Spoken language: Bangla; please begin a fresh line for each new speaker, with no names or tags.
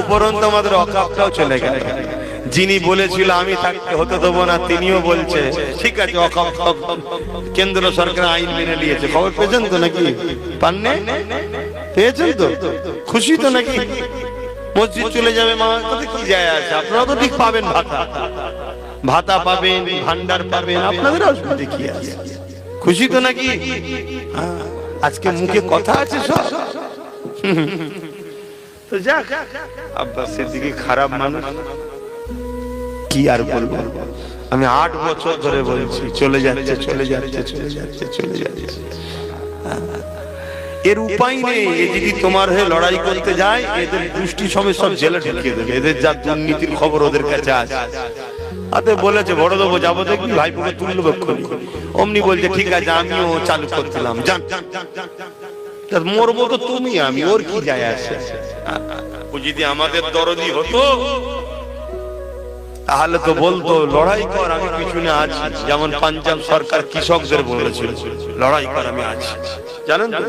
উপরন্তু আমাদের অকাপটাও চলে গেল। যিনি বলেছিল আমি থাকতে হতে দেবো না, তিনিও বলছে ঠিক আছে অকাপ কেন্দ্র সরকার আইন মেনে নিয়েছে। খবর পেয়েছেন তো নাকি? পাননে? পেয়েছেন তো? খুশি তো নাকি? মসজিদ চলে যাবে মা, তাতে কি যায় আসে? আপনারা তো ঠিক পাবেন, ভাতা ভাতা পাবেন, ভান্ডার পাবেন, আপনাদের অসুবিধা কি আছে? খুশি তো নাকি? আজকে মুখে কথা আছে সব। তো যাক, আব্বাস সিদ্দিকী খারাপ মানুষ, কি আর বলবো। আমি 8 বছর ধরে বলছি চলে যাচ্ছে চলে যাচ্ছে চলে যাচ্ছে চলে যাচ্ছে। এর উপায় নেই। এ যদি তোমার হয়ে লড়াই করতে যায়, এদের দুষ্টি সমেত সব জেলে ঢুকিয়ে দেবে। এদের যা দুর্নীতির খবর ওদের কাছে আছে। আতে বলেছে বড় দেবো যাবো দেখবি ভাইপোকে তুললো এক্ষুনি। অমনি বলছে ঠিক আছে আমিও চালু করছিলাম, যান মরবো তো তুমি আমি, ওর কি যায় আসে? ও যদি আমাদের দরদি হতো তাহলে তো বলতো লড়াই কর আমি পিছনে আছি। যেমন পাঞ্জাব সরকার কৃষকদের বলেছিল লড়াই কর আমি আছি, জানেন তো?